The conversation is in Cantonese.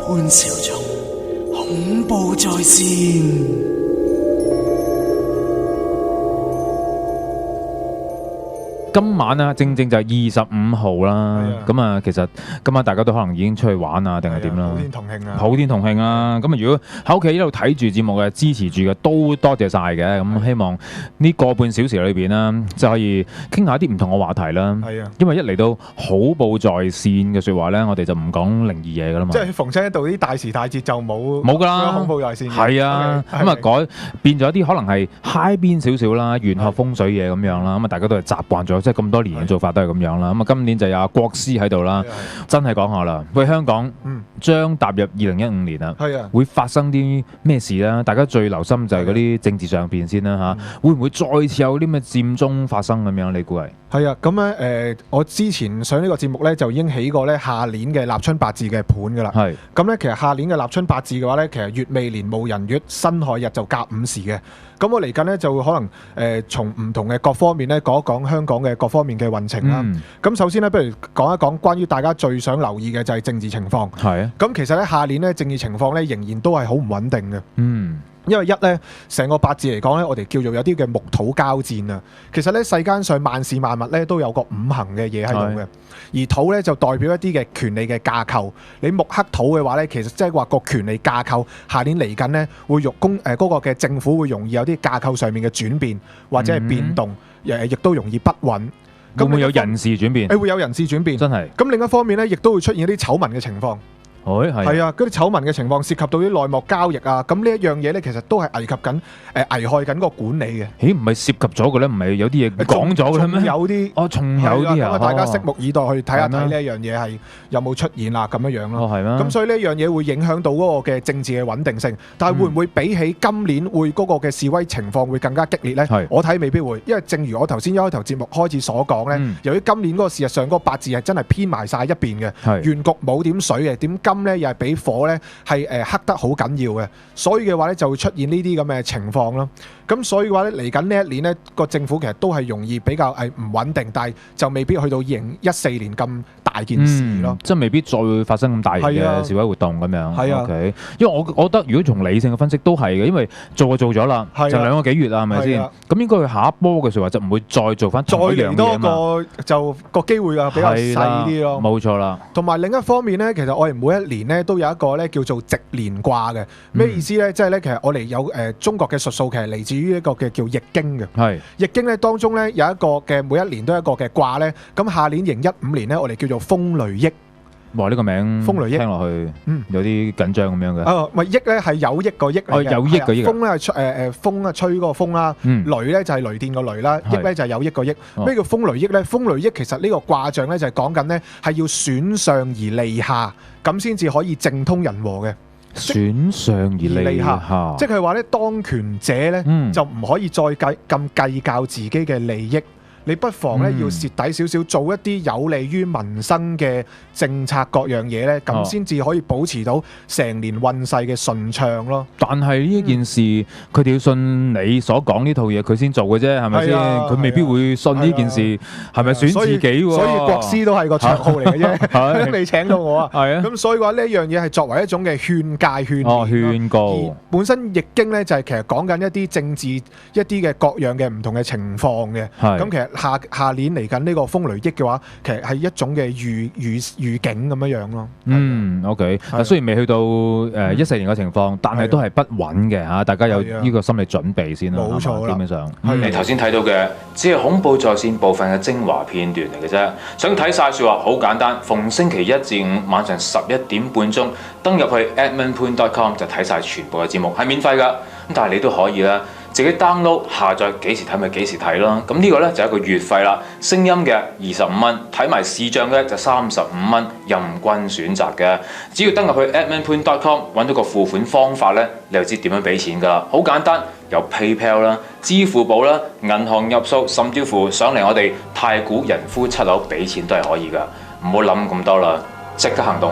潘少聰，恐怖在線。今晚啊，正正就係25號啦。咁啊，其實今晚大家都可能已經出去玩啊，定係點啦？普天同慶啊！普天同慶啊！咁啊，如果喺屋企一路睇住節目嘅、支持住嘅，都多謝晒嘅。咁希望呢個半小時裏邊啦，即係可以傾下啲唔同嘅話題啦。係啊，因為一嚟到恐怖在線嘅説話咧，我哋就唔講靈異嘢噶啦嘛。即係逢親一度啲大時大節就冇㗎啦，恐怖在線。係啊，咁啊改變咗啲可能係 high 邊少少啦，玄學風水嘢咁樣啦。咁啊，大家都係習慣咗，即係咁多年嘅做法都係咁樣啦。咁啊，今年就有阿國師喺度啦，真係講下啦。喂，香港將踏入2015年啦，會發生啲咩事啦？大家最留心就係嗰啲政治上邊先啦嚇。會唔會再次有啲咩佔中發生咁樣？你估係？係啊，咁咧我之前上呢個節目咧就已經起過咧下年嘅立春八字嘅盤㗎啦。係。咁咧其實下年嘅立春八字嘅話咧，其實乙未年戊寅月辛亥日就隔午時嘅。咁我嚟緊咧就會可能從唔同嘅各方面咧講一講香港嘅各方面嘅運程啦。咁首先咧，不如講一講關於大家最想留意嘅就係政治情況。係啊。咁其實咧下年咧政治情況咧仍然都係好唔穩定嘅。因為一咧，成個八字嚟講咧，我哋叫做有啲嘅木土交戰啊。其實咧，世間上萬事萬物咧都有個五行嘅嘢喺度嘅，而土咧就代表一啲嘅權利嘅架構。你木克土嘅話咧，其實即係話個權利架構下年嚟緊咧會嗰個嘅政府會容易有啲架構上面嘅轉變或者係變動，亦都容易不穩。會唔會有人事轉變？會有人事轉變，真係。咁另一方面咧，亦都會出現一啲醜聞嘅情況。係啊，嗰啲醜聞嘅情況涉及到啲內幕交易啊，咁呢一樣嘢咧，其實都係危及緊危害緊個管理嘅。咦，唔係涉及咗嘅咧？唔係有啲嘢講咗嘅咩？有啲仲有啲啊！咁大家拭目以待去睇下睇呢一樣嘢係有冇出現啦，咁樣樣咯。係咩？咁所以呢一樣嘢會影響到嗰個嘅政治嘅穩定性，但係會唔會比起今年會嗰個嘅示威情況會更加激烈咧？我睇未必會，因為正如我頭先一開頭節目開始所講咧，由於今年嗰個事實上嗰個八字係真係偏埋晒一邊嘅，原局冇點水嘅，點金咧又係俾火咧係黑得好緊要嘅，所以嘅話咧就會出現呢啲咁嘅情況咯。咁所以嘅話咧嚟緊呢一年咧個政府其實都係容易比較唔穩定，但係就未必去到2014年咁大件事咯。即係未必再會發生咁大型嘅示威活動咁樣。係啊 ，OK， 因為我覺得如果從理性嘅分析都係嘅，因為做就做咗啦，就2個幾月啦，係咪先？咁應該佢下一波嘅説話就唔會再做翻同一樣嘢啊嘛。再嚟多個就個機會啊比較細啲咯。冇錯啦。同埋另一方面咧，其實我哋每一年咧都有一個咧叫做直連卦嘅，咩意思咧？即係咧其實我哋有中國嘅術數其實嚟自於一個嘅叫易經嘅。係易經咧當中咧有一個嘅每一年都有一個嘅卦咧，咁下年2015年咧我哋叫做風雷益。哇！呢個名風雷益聽落去有啲緊張咁樣嘅。咪益咧係有益個益嚟嘅。有益個益。風咧係風啊吹嗰個風啦。雷咧就係雷電個雷啦。益咧就係有益個益。咩叫風雷益咧？風雷益其實呢個卦象咧就係講緊咧係要損上而利下，咁先至可以正通人和嘅。損上而利下，即係話咧當權者咧就唔可以再咁計較自己嘅利益。你不妨咧要蝕底少少，做一啲有利於民生嘅政策各樣嘢咧，咁先至可以保持到成年運勢嘅順暢咯。但係呢件事，佢哋要信你所講呢套嘢，佢先做嘅啫，係咪先？佢未必會信呢件事，係咪選自己喎？所以國師都係個綽號嚟嘅啫，都未請到我啊。係啊，咁所以話呢一樣嘢係作為一種嘅勸誡勸勉。勸告。本身易經咧就係其實講緊一啲政治一啲嘅各樣嘅唔同嘅情況嘅。咁其實下年嚟緊呢個風雷益嘅話，其實係一種嘅預警咁樣樣咯。OK。雖然未去到14年嘅情況，但係都係不穩嘅嚇，大家有呢個心理準備先啦。冇錯啦，基本上。你頭先睇到嘅只係恐怖在線部分嘅精華片段嚟嘅啫。想睇晒説話好簡單，逢星期1至5晚上11點半鐘登入去 adminpoon.com 就睇晒全部嘅節目，係免費㗎。咁但係你都可以啦。自己 download 下載幾時睇咪幾時睇咯，咁呢個呢就係一個月費啦，聲音嘅25蚊，睇埋視像嘅就35蚊，任君選擇嘅。只要登入去 adminpoon.com 揾到個付款方法呢，你就知點樣俾錢㗎啦，好簡單，有 PayPal 啦、支付寶啦、銀行入數，甚至乎上嚟我哋太古人夫7樓俾錢都係可以㗎，唔好諗咁多啦，即刻行動！